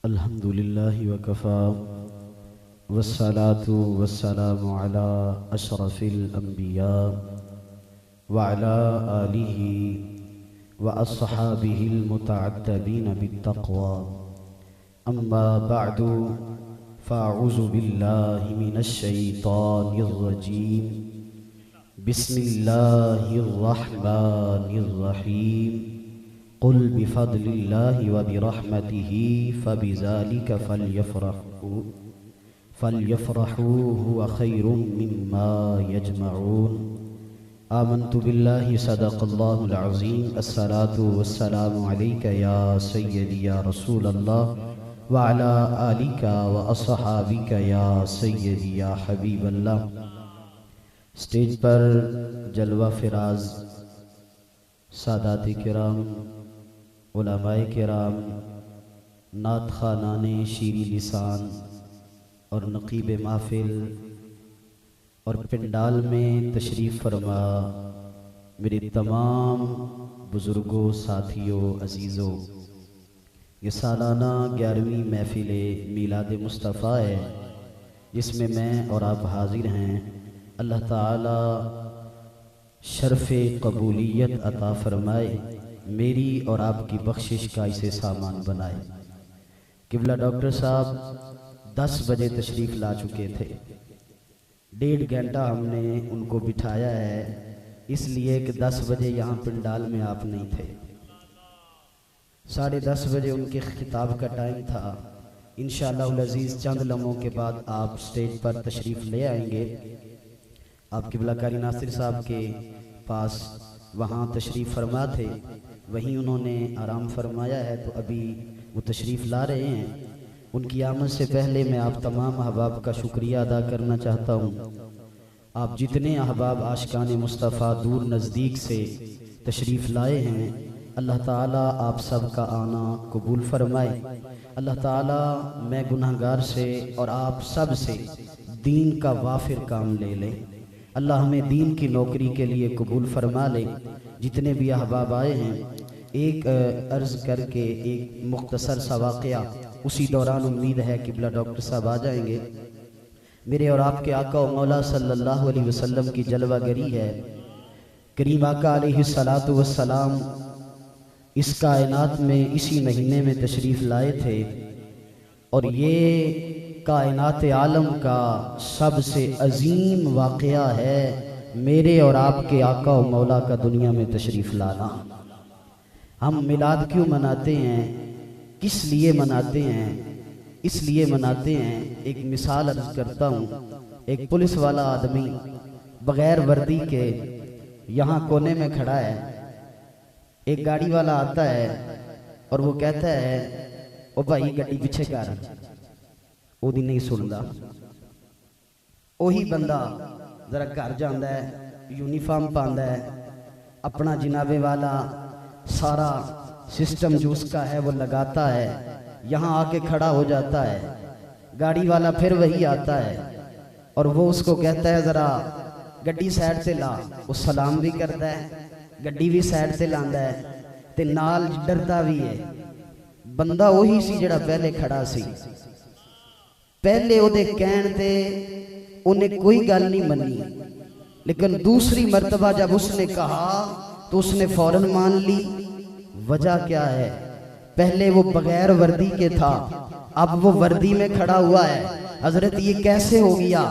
अल्हम्दुलिल्लाहि वकफ़ा वस्सलातु वस्सलामु अला अशरफिल अंबिया व अला आलिहि व अस्हाबिहिल मुतअद्दिबीन बित्तक़वा अम्मा बअदु फ़अऊज़ु बिल्लाहि मिनश शैतानिर रजीम बिस्मिल्लाहिर रहमानिर रहीम क़ुल बिफ़द्लिल्लाहि व बिरहमतिही फ़बिज़ालिका फ़ल्यफ़रहू हुवा ख़ैरुम मिम्मा यजमऊन। आमन्तु बिल्लाहि सदक़ल्लाहुल अज़ीम। अस्सलातु वस्सलामु अलैका या सय्यदी या रसूलल्लाह व अला आलिका व अस्हाबिका या सय्यदी या हबीबल्लाह। स्टेज पर जलवा फिराज सादात किराम, उलमाए किराम, नात खानाने शीरी लिसान और नक़ीब महफ़िल और पिंडाल में तशरीफ़ फरमा मेरे तमाम बुज़ुर्गों, साथियों, अज़ीज़ों, ये सालाना 11वीं महफ़िल मीलाद मुस्तफ़ा है जिसमें मैं और आप हाज़िर हैं। अल्लाह ताला शर्फ़ कबूलियत अता फ़रमाए, मेरी और आपकी बख्शिश का इसे सामान बनाए। किबला डॉक्टर साहब 10 बजे तशरीफ़ ला चुके थे। 1.5 घंटा हमने उनको बिठाया है इसलिए कि 10 बजे यहाँ पंडाल में आप नहीं थे। 10:30 बजे उनके खिताब का टाइम था। इंशाअल्लाह अज़ीज़ चंद लम्हों के बाद आप स्टेज पर तशरीफ़ ले आएंगे। आप किबला कारी नासिर साहब के पास वहाँ तशरीफ़ फरमा थे, वहीं उन्होंने आराम फरमाया है, तो अभी वो तशरीफ़ ला रहे हैं। उनकी आमद से पहले मैं आप तमाम अहबाब का शुक्रिया अदा करना चाहता हूँ। आप जितने अहबाब आशिकान मुस्तफ़ा दूर नज़दीक से तशरीफ़ लाए हैं, अल्लाह ताला आप सब का आना कबूल फरमाए। अल्लाह ताला मैं गुनहगार से और आप सब से दीन का वाफिर काम ले ले। अल्लाह हमें दीन की नौकरी के लिए कबूल फरमा ले। जितने भी अहबाब आए हैं, एक अर्ज़ करके एक मुख्तसर सा वाक़या, उसी दौरान उम्मीद है कि बिला डॉक्टर साहब आ जाएंगे। मेरे और आपके आका और मौला सल्लल्लाहु अलैहि वसल्लम की जलवागरी है। करीम आका अलैहिस्सलातु वस्सलाम इस कायनात में इसी महीने में तशरीफ़ लाए थे और ये कायनात आलम का सबसे अजीम वाक़या है मेरे और आपके आका और मौला का दुनिया में तशरीफ़ लाना। हम मिलाद क्यों मनाते हैं, किस लिए मनाते हैं? इसलिए मनाते हैं, एक मिसाल अर्ज़ करता हूँ। एक पुलिस वाला आदमी बग़ैर वर्दी के यहाँ कोने में खड़ा है। एक गाड़ी वाला आता है और वो कहता है, ओ भाई गड्डी पीछे कर। ओदी नहीं सुनता। वही बंदा जरा घर जाता है, यूनीफॉर्म पाता है, अपना जनाबे वाला सारा सिस्टम जो उसका है वो लगाता है, यहाँ आके खड़ा हो जाता है। गाड़ी वाला फिर वही आता है और वो उसको कहता है ज़रा गड्डी साइड से ला। वो सलाम भी करता है, गड्डी भी साइड से लांदा है ते नाल डरदा भी है। बंदा वही सी जिहड़ा पहले खड़ा सी। पहले उहदे कहण ते उन्हें कोई गल नहीं मनी, लेकिन दूसरी मर्तबा जब उसने कहा तो उसने फौरन मान ली। वजह क्या है? पहले वो बगैर वर्दी के था, अब वो वर्दी में खड़ा हुआ है। हजरत ये कैसे हो गया?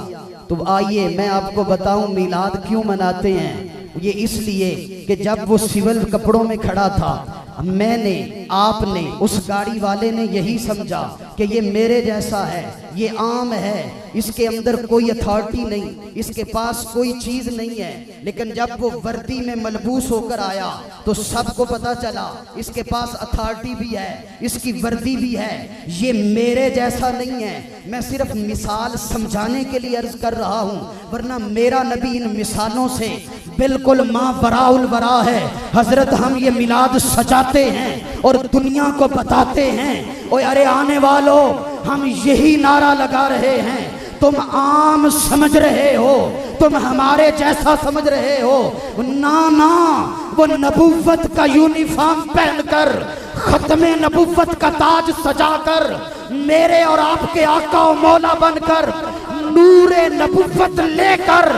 तो आइए मैं आपको बताऊं मीलाद क्यों मनाते हैं। ये इसलिए कि जब वो सिविल कपड़ों में खड़ा था, मैंने, आपने, उस गाड़ी वाले ने यही समझा कि ये मेरे जैसा है, ये आम है, इसके अंदर कोई अथॉरिटी नहीं, इसके पास कोई चीज नहीं है। लेकिन जब वो वर्दी में मलबूस होकर आया तो सबको पता चला इसके पास अथॉरिटी भी है, इसकी वर्दी भी है, ये मेरे जैसा नहीं है। मैं सिर्फ मिसाल समझाने के लिए अर्ज कर रहा हूँ, वरना मेरा नबी इन मिसालों से बिल्कुल माँ बराउल बरा है। हजरत हम ये मिलाद सजाते हैं और दुनिया को बताते हैं, ओए अरे आने वालों, हम यही नारा लगा रहे हैं, तुम आम समझ रहे हो, तुम हमारे जैसा समझ रहे हो। ना ना, वो नबूवत का यूनिफॉर्म पहनकर खत्मे नबुव्वत का ताज सजाकर मेरे और आपके आका और मौला बनकर नूरे नबुव्वत लेकर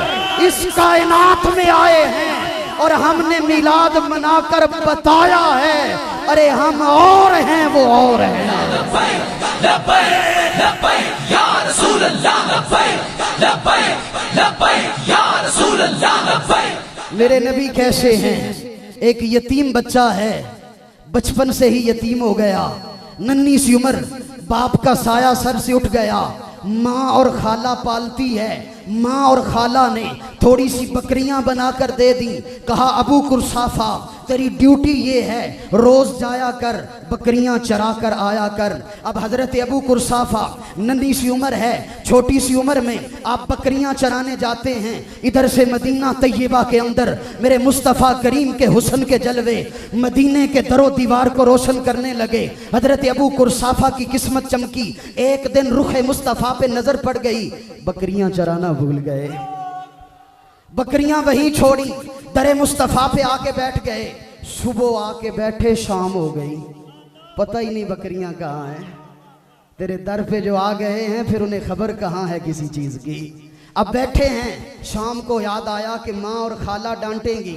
इस कायनात में आए हैं और हमने मिलाद मनाकर बताया है, अरे हम और हैं वो और हैं। मेरे नबी कैसे हैं? एक यतीम बच्चा है, बचपन से ही यतीम हो गया, नन्ही सी उम्र बाप का साया सर से उठ गया। माँ और खाला पालती है, माँ और खाला ने थोड़ी सी बकरियां बनाकर दे दी। कहा अबू कुरसाफा तेरी ड्यूटी ये है, रोज जाया कर बकरियां चरा कर आया कर। अब हजरत अबू कुरसाफा नन्ही सी उम्र है, छोटी सी उम्र में आप बकरियां चराने जाते हैं। इधर से मदीना तैयबा के अंदर मेरे मुस्तफ़ा करीम के हुस्न के जलवे मदीने के दरो दीवार को रोशन करने लगे। हजरत अबू कुरसाफा की किस्मत चमकी, एक दिन रुखे मुस्तफ़ा पे नजर पड़ गई, बकरियां चराना भूल गए। बकरियां वहीं छोड़ी, दरे मुस्तफ़ा पे आके बैठ गए। सुबह आके बैठे, शाम हो गई, पता ही नहीं बकरियां कहाँ हैं। तेरे दर पे जो आ गए हैं फिर उन्हें खबर कहाँ है किसी चीज की। अब बैठे हैं, शाम को याद आया कि माँ और खाला डांटेंगी।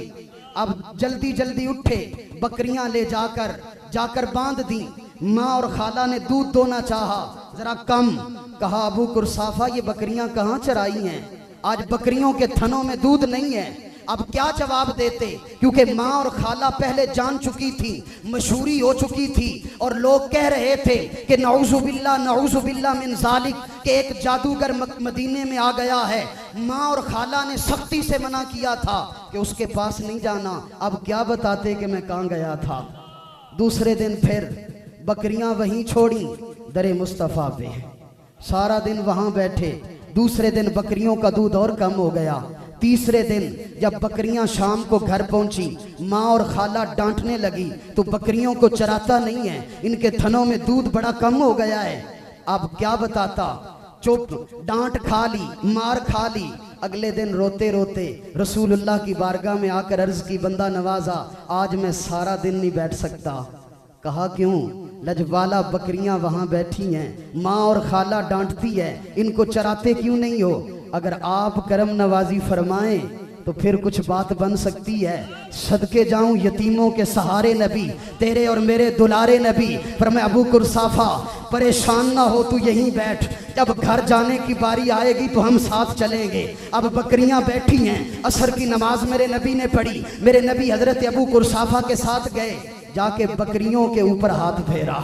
अब जल्दी जल्दी उठे, बकरियां ले जाकर बांध दी। माँ और खाला ने दूध दोना चाहा, जरा कम। कहा अबू कुरसाफा ये बकरियां कहाँ चराई हैं, आज बकरियों के थनों में दूध नहीं है। अब क्या जवाब देते, क्योंकि माँ और खाला पहले जान चुकी थी, मशहूरी हो चुकी थी और लोग कह रहे थे कि नऊजुबिल्लाह मिन जालिक के एक जादूगर मदीने में आ गया है। माँ और खाला ने सख्ती से मना किया था कि उसके पास नहीं जाना। अब क्या बताते कि मैं कहाँ गया था। दूसरे दिन फिर बकरियां वहीं छोड़ी, दरे मुस्तफ़ा पे सारा दिन वहां बैठे। दूसरे दिन बकरियों का दूध और कम हो गया। तीसरे दिन जब बकरियां शाम को घर पहुंची, माँ और खाला डांटने लगी, तो बकरियों को चराता नहीं है, इनके थनों में दूध बड़ा कम हो गया है। अब क्या बताता, चुप, डांट खा ली, मार खा ली। अगले दिन रोते रोते रसूलुल्लाह की बारगाह में आकर अर्ज की, बंदा नवाजा आज मैं सारा दिन नहीं बैठ सकता। कहा क्यों? लजवाला बकरियां वहां बैठी हैं, माँ और खाला डांटती है, इनको चराते क्यों नहीं हो? अगर आप करम नवाजी फरमाएं तो फिर कुछ बात बन सकती है। सदके जाऊं यतीमों के सहारे नबी, तेरे और मेरे दुलारे नबी। पर मैं अबू कुरसाफा परेशान ना हो, तू यहीं बैठ, जब घर जाने की बारी आएगी तो हम साथ चलेंगे। अब बकरियां बैठी हैं, असर की नमाज मेरे नबी ने पढ़ी। मेरे नबी हजरत अबू कुरसाफा के साथ गए, जाके बकरियों के ऊपर हाथ फेरा,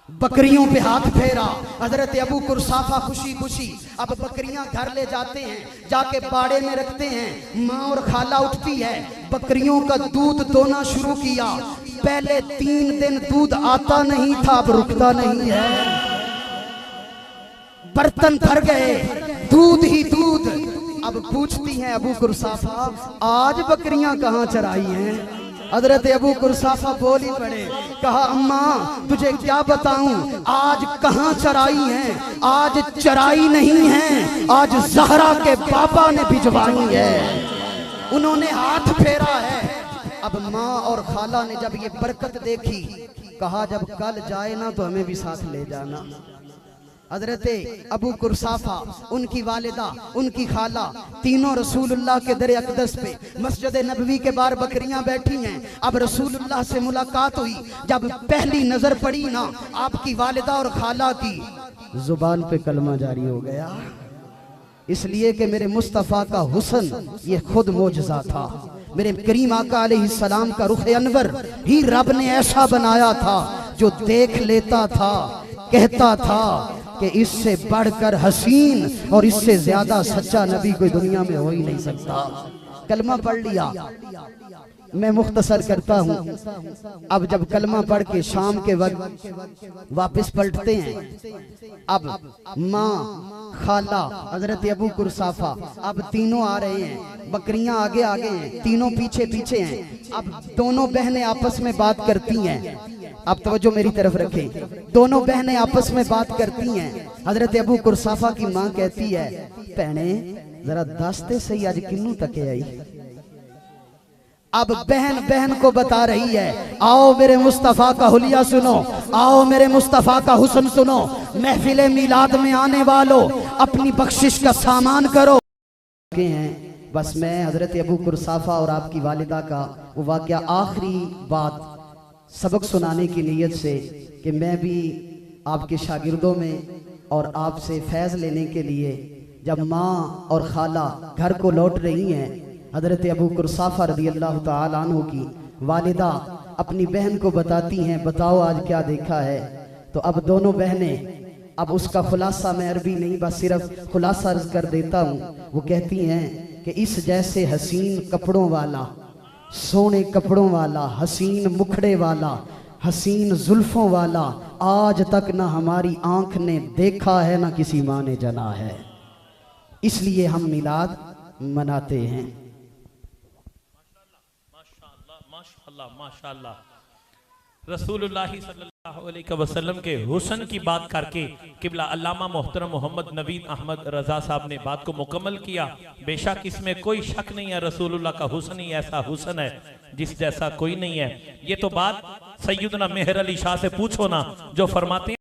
बकरियों पे हाथ फेरा। हजरत अबू कुरसाफा खुशी खुशी अब बकरियां घर ले जाते हैं, जाके बाड़े में रखते हैं। माँ और खाला उठती है, बकरियों का दूध दोना शुरू किया। पहले 3 दिन दूध आता नहीं था, अब रुकता नहीं है। बर्तन भर गए, दूध ही दूध। अब पूछती हैं अबू कुरसाफा आज बकरियां कहाँ चराई हैं? हजरत अबू कुरसाफा बोली पड़े, कहा अम्मा तुझे क्या बताऊं, आज कहाँ चराई हैं? आज चराई नहीं है, आज ज़हरा के पापा ने भिजवाई है, उन्होंने हाथ फेरा है। अब माँ और खाला ने जब ये बरकत देखी, कहा जब कल जाए ना तो हमें भी साथ ले जाना। हजरत अबू कुरसाफा, उनकी वालिदा, उनकी खाला, तीनों रसूलुल्लाह के दर अक़दस पे मस्जिद नबवी के बाहर बकरियां बैठी हैं। अब रसूलुल्लाह से मुलाकात हुई, जब पहली नजर पड़ी ना आपकी वालिदा और खाला की, जुबान पे कलमा जारी हो गया। इसलिए कि मेरे मुस्तफ़ा का हुस्न ये खुद मोजज़ा था। मेरे करीम आका अलैहिस्सलाम का रुख अनवर ही रब ने ऐसा बनाया था, जो देख लेता था कहता था कि इससे बढ़कर हसीन और इससे ज्यादा सच्चा नबी कोई दुनिया में हो ही नहीं सकता। कलमा पढ़ लिया, मैं मुख्तसर करता हूँ। अब जब कलमा पढ़ के शाम के वक्त वापस पलटते हैं, अब माँ, खाला, हजरत अबू कुरसाफा, अब तीनों आ रहे हैं, बकरियां आगे आगे हैं, तीनों पीछे पीछे हैं। अब दोनों बहनें आपस में बात करती हैं। आप तवज्जो मेरी तरफ रखें, दोनों बहनें आपस में बात करती हैं। हजरत अबू कुरसाफा की माँ कहती है, भैने जरा दसते सही आज किन्नू तके आई। अब बहन बहन को बता रही है, आओ मेरे मुस्तफ़ा का हुलिया सुनो, आओ मेरे मुस्तफ़ा का हुस्न सुनो, महफिले मिलाद में आने वालों अपनी बख्शिश का सामान करो। हैं बस मैं हजरत अबू कुरसाफा और आपकी वालिदा का वो वाक़या आखिरी बात सबक सुनाने की नीयत से कि मैं भी आपके शागिर्दों में और आपसे फैज़ लेने के लिए जब माँ और खाला घर को लौट रही हैं, हज़रत अबू कुरसाफा रज़ियल्लाहु ताला अन्हु की वालिदा अपनी बहन को बताती हैं, बताओ आज क्या देखा है। तो अब दोनों बहनें, अब उसका खुलासा मैं अरबी नहीं बस सिर्फ खुलासा अर्ज कर देता हूँ। वो कहती हैं कि इस जैसे हसीन कपड़ों वाला, सोने कपड़ों वाला, हसीन मुखड़े वाला, हसीन जुल्फों वाला आज तक ना हमारी आंख ने देखा है ना किसी माँ ने जना है, इसलिए हम मिलाद मनाते हैं। माशाअल्लाह माशाअल्लाह। रसूलुल्लाह सल्लल्लाहु अलैहि वसल्लम के हुस्न की बात करके किबला अल्लामा मोहतरम मोहम्मद नवीद अहमद रजा साहब ने बात को मुकम्मल किया। बेशक इसमें कोई शक नहीं है, रसूलुल्लाह का हुस्न ही ऐसा हुस्न है जिस जैसा कोई नहीं है। ये तो बात सैयदना मेहर अली शाह से पूछो ना, जो फरमाते हैं